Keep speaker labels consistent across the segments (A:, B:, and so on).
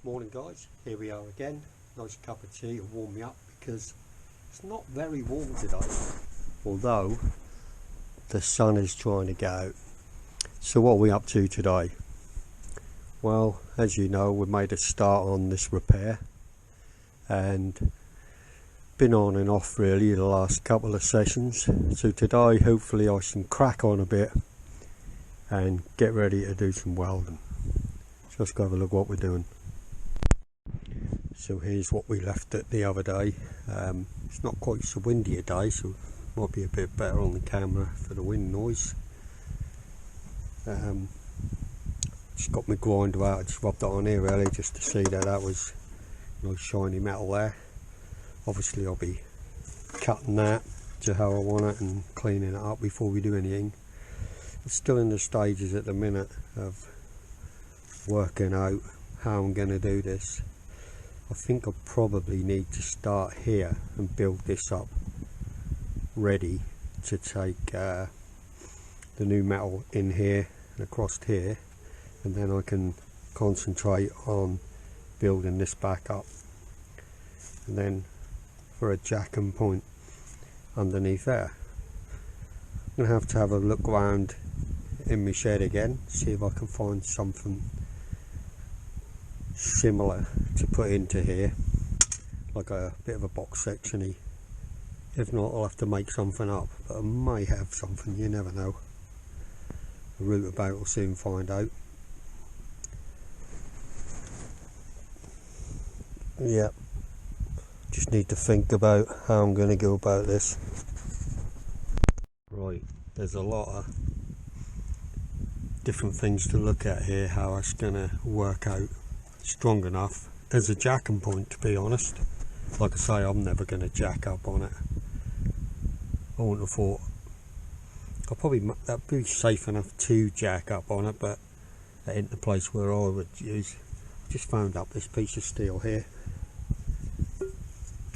A: Morning guys, here we are again. Nice cup of tea to warm me up because it's not very warm today, although the sun is trying to go out. So what are we up to today? Well, as you know, we made a start on this repair and been on and off really the last couple of sessions. So today hopefully I can crack on a bit and get ready to do some welding. So let's go have a look what we're doing. So here's what we left it the other day. It's not quite so windy a day, so it might be a bit better on the camera for the wind noise. Just got my grinder out, I just rubbed it on here really just to see that was nice shiny metal there. Obviously I'll be cutting that to how I want it and cleaning it up before we do anything. It's still in the stages at the minute of working out how I'm going to do this. I think I probably need to start here and build this up ready to take the new metal in here and across here, and then I can concentrate on building this back up. And then for a jack and point underneath there, I'm going to have a look around in my shed again, see if I can find something similar to put into here, like a bit of a box section-y. If not, I'll have to make something up, but I may have something, you never know. The route about will soon find out. Yeah, just need to think about how I'm going to go about this. Right, there's a lot of different things to look at here, how it's going to work out strong enough as a jack and point, to be honest. Like I say, I'm never going to jack up on it. I wouldn't have thought that'd be safe enough to jack up on it, but that ain't the place where I would use. I just found up this piece of steel here,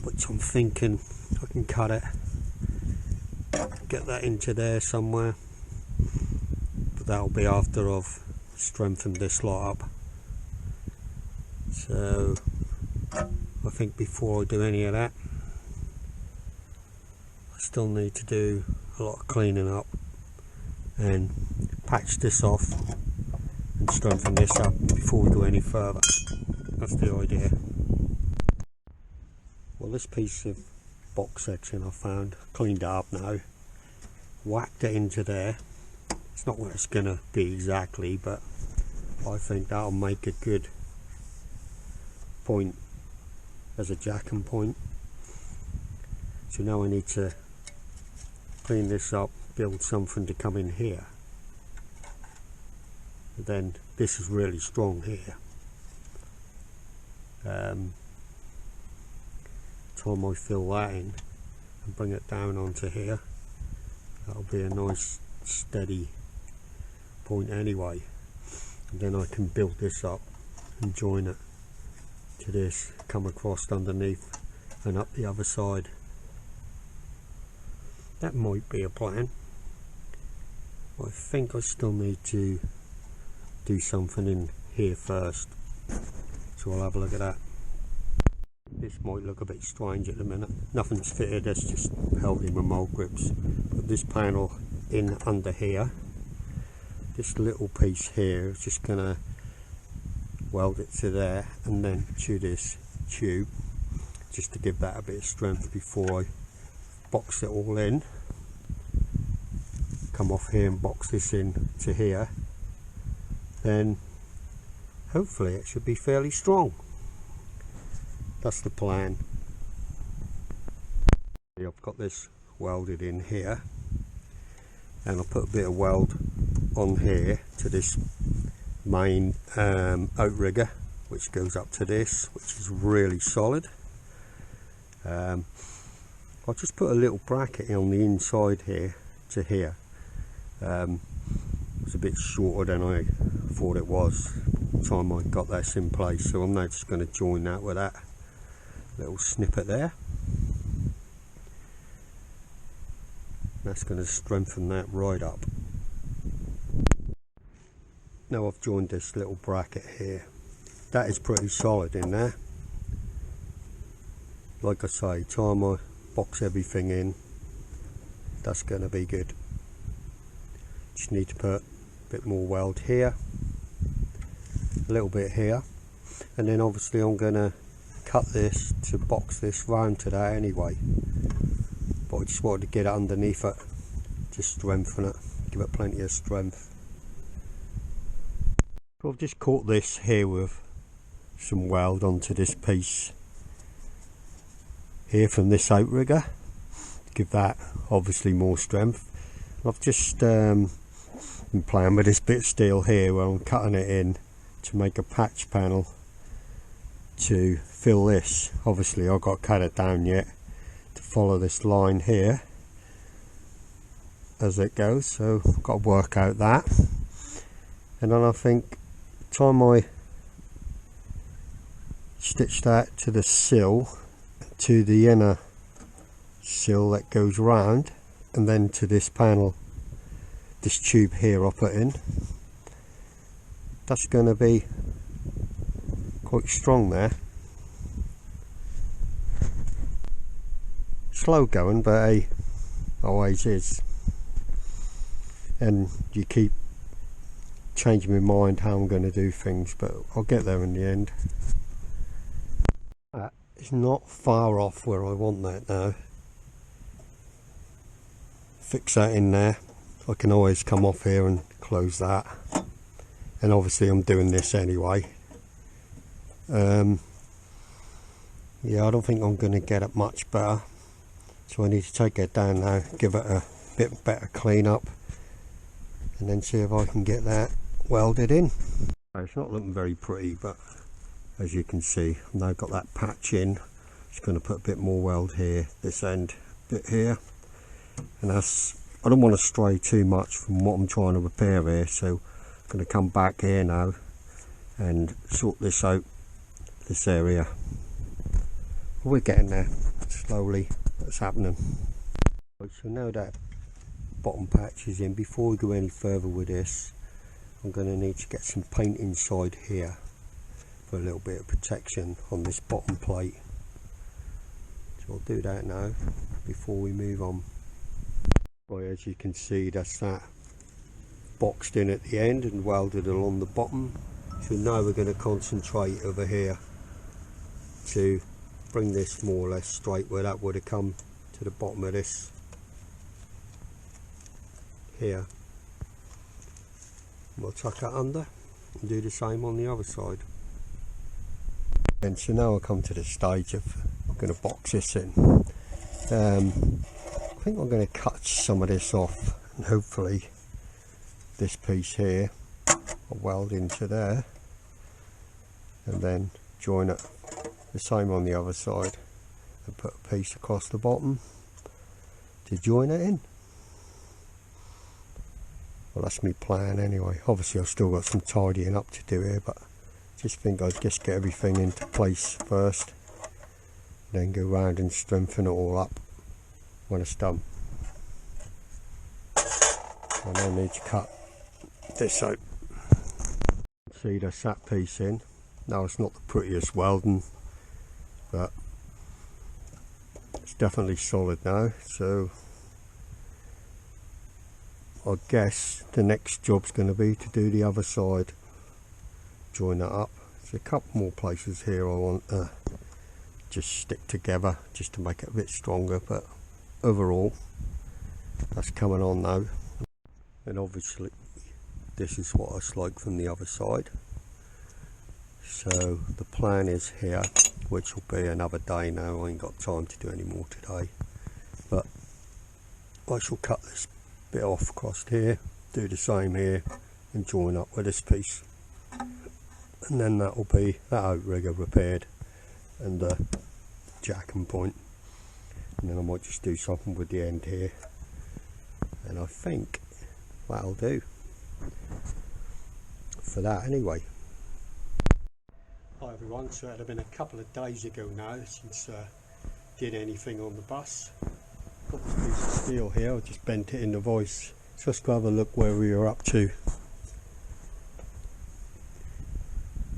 A: which I'm thinking I can cut it, get that into there somewhere, but that'll be after I've strengthened this lot up. So I think before I do any of that, I still need to do a lot of cleaning up and patch this off and strengthen this up before we go any further. That's the idea. Well, this piece of box section I found, cleaned it up now, whacked it into there. It's not where it's going to be exactly, but I think that'll make a good point as a jack and point. So now I need to clean this up, build something to come in here. And then this is really strong here. Time I fill that in and bring it down onto here, that'll be a nice steady point anyway. And then I can build this up and join it to this, come across underneath and up the other side. That might be a plan. I think I still need to do something in here first, so I'll have a look at that. This might look a bit strange at the minute. Nothing's fitted, that's just held in with mold grips. But this panel in under here, this little piece here is just going to weld it to there and then to this tube, just to give that a bit of strength before I box it all in. Come off here and box this in to here, then hopefully it should be fairly strong. That's the plan. I've got this welded in here, and I'll put a bit of weld on here to this main outrigger, which goes up to this, which is really solid. I'll just put a little bracket on the inside here to here. It's a bit shorter than I thought it was by the time I got this in place, so I'm now just going to join that with that little snippet there. That's going to strengthen that right up. Now I've joined this little bracket here, that is pretty solid in there. Like I say, time I box everything in, that's going to be good. Just need to put a bit more weld here, a little bit here, and then obviously I'm going to cut this to box this round today anyway, but I just wanted to get it underneath it, just strengthen it, give it plenty of strength. So I've just caught this here with some weld onto this piece here from this outrigger, give that obviously more strength. I've just been playing with this bit of steel here where I'm cutting it in to make a patch panel to fill this. Obviously I've got to cut it down yet to follow this line here as it goes, so I've got to work out that. And then I think the time I stitch that to the sill, to the inner sill that goes round, and then to this panel, this tube here I put in, that's going to be quite strong there. Slow going, but hey, always is. And you keep changing my mind how I'm going to do things, but I'll get there in the end. It's not far off where I want that now. Fix that in there. I can always come off here and close that. And obviously I'm doing this anyway. Yeah, I don't think I'm going to get it much better. So I need to take it down now, give it a bit better clean up, and then see if I can get that welded in. It's not looking very pretty, but as you can see, I've now got that patch in. Just going to put a bit more weld here, this end bit here, and that's, I don't want to stray too much from what I'm trying to repair here, so I'm going to come back here now and sort this out, this area. We're getting there slowly, that's happening. Right, so now that bottom patch is in, before we go any further with this, I'm going to need to get some paint inside here for a little bit of protection on this bottom plate. So I'll do that now before we move on. Right, as you can see, that's that boxed in at the end and welded along the bottom. So now we're going to concentrate over here to bring this more or less straight where that would have come to the bottom of this here. We'll tuck it under and do the same on the other side. And so now I come to the stage of I'm going to box this in. I think I'm going to cut some of this off, and hopefully this piece here I'll weld into there, and then join it the same on the other side, and put a piece across the bottom to join it in. Well, that's my plan anyway. Obviously I've still got some tidying up to do here, but just think I'd just get everything into place first, then go round and strengthen it all up when it's done. And I need to cut this out. See, that's that piece in. Now it's not the prettiest welding, but it's definitely solid now, so I guess the next job's going to be to do the other side, join that up. There's a couple more places here I want to just stick together just to make it a bit stronger, but overall that's coming on now. And obviously this is what it's like from the other side. So the plan is here, which will be another day now. I ain't got time to do any more today, but I shall cut this bit off across here, do the same here, and join up with this piece, and then that will be that outrigger repaired and the jack and point. And then I might just do something with the end here, and I think that'll do for that anyway. Hi everyone, so it had been a couple of days ago now since I did anything on the bus. Got this piece of steel here, I just bent it in the voice. So let's go have a look where we are up to.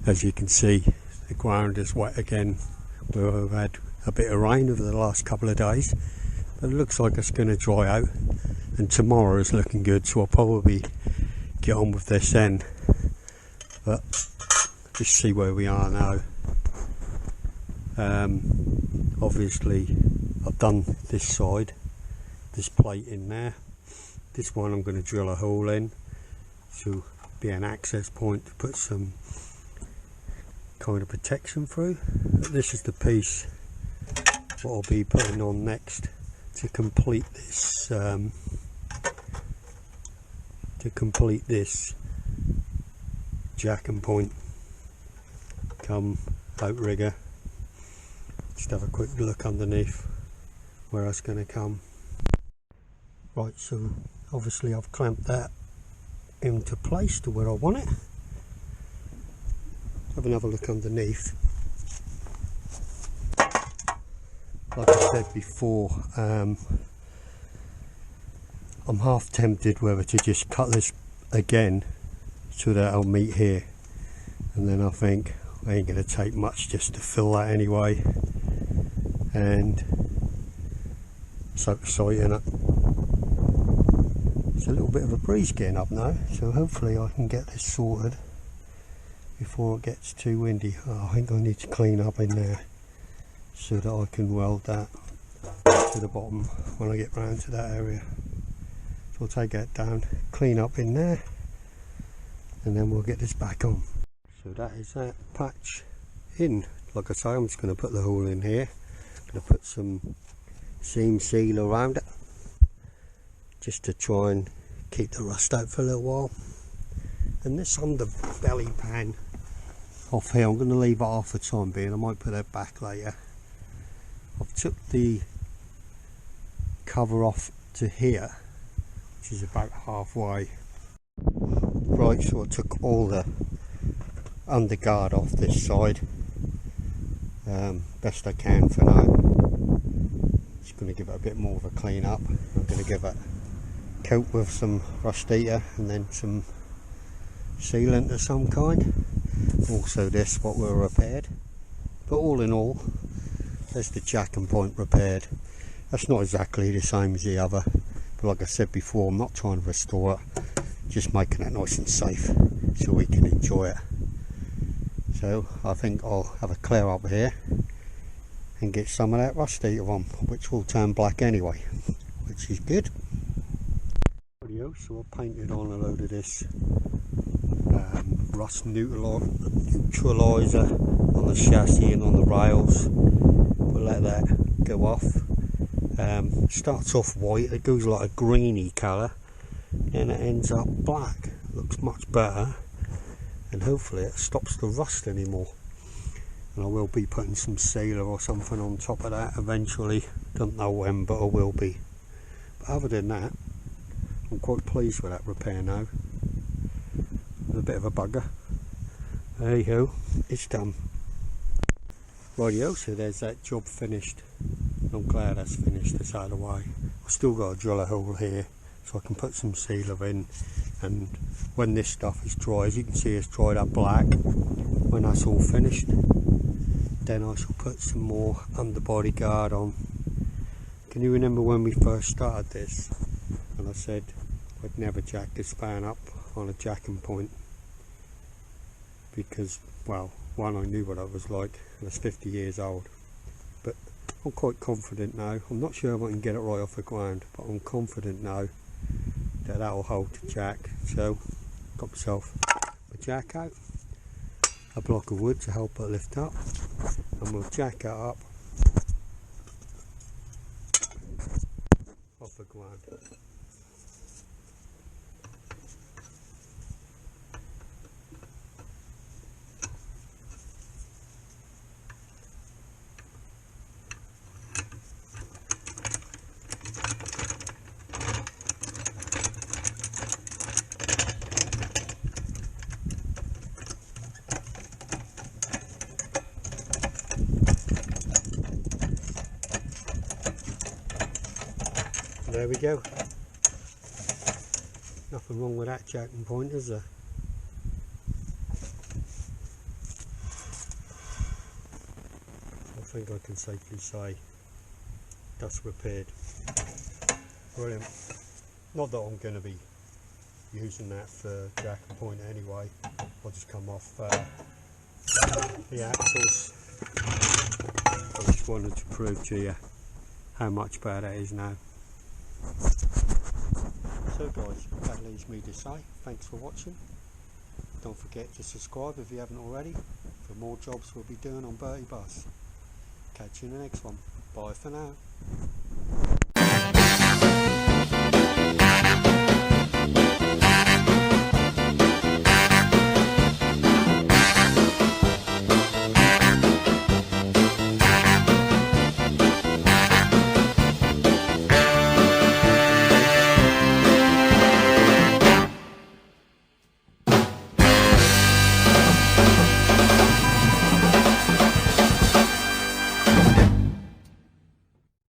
A: as you can see, the ground is wet again where we've had a bit of rain over the last couple of days, but it looks like it's going to dry out, and tomorrow is looking good, so I'll probably get on with this then. But just see where we are now. Obviously I've done this side, this plate in there. This one I'm going to drill a hole in to be an access point to put some kind of protection through. This is the piece what I'll be putting on next to complete this jack and point come outrigger. Just have a quick look underneath where that's going to come. Right, so obviously I've clamped that into place to where I want it. Have another look underneath. Like I said before, I'm half tempted whether to just cut this again so that I'll meet here, and then I think I ain't going to take much just to fill that anyway. And so exciting. It's a little bit of a breeze getting up now, so hopefully I can get this sorted before it gets too windy. Oh, I think I need to clean up in there so that I can weld that to the bottom when I get round to that area. So I'll take that down, clean up in there, and then we'll get this back on. So that is that patch in. Like I say, I'm just going to put the hole in here. I'm going to put some seam seal around it just to try and keep the rust out for a little while. And this underbelly pan off here, I'm going to leave it off for the time being. I might put that back later. I've took the cover off to here, which is about halfway. Right, so I took all the underguard off this side, best I can for now. Just going to give it a bit more of a clean up. I'm going to give it a coat with some rust eater and then some sealant of some kind. Also this, what we're repaired. But all in all, there's the jack and point repaired. That's not exactly the same as the other, but like I said before, I'm not trying to restore it, just making it nice and safe so we can enjoy it. So I think I'll have a clear up here and get some of that rust eater on, which will turn black anyway, which is good. So I painted on a load of this rust neutralizer on the chassis and on the rails. We'll let that go off. Starts off white, it goes like a greeny colour, and it ends up black. Looks much better, and hopefully it stops the rust anymore. And I will be putting some sealer or something on top of that eventually. Don't know when, but I will be. But other than that, I'm quite pleased with that repair now. A bit of a bugger. There you go, it's done. Rightio, so there's that job finished. I'm glad that's finished, it's out of the way. I've still got to drill a hole here so I can put some sealer in, and when this stuff is dry, as you can see it's dried up black. When that's all finished, then I shall put some more underbody guard on. Can you remember when we first started this and I said I'd never jack this span up on a jacking point because, well, one, I knew what it was like and it's 50 years old, but I'm quite confident now. I'm not sure if I can get it right off the ground, but I'm confident now that that'll hold the jack. So got myself a jack out, a block of wood to help it lift up, and we'll jack it up off the ground. There we go. Nothing wrong with that jacking point, is there? think I can safely say that's repaired. Brilliant. Not that I'm going to be using that for jack and pointer anyway. I'll just come off the axles. I just wanted to prove to you how much better that is now. So guys, that leaves me to say thanks for watching. Don't forget to subscribe if you haven't already for more jobs we'll be doing on Bertie Bus. Catch you in the next one. Bye for now.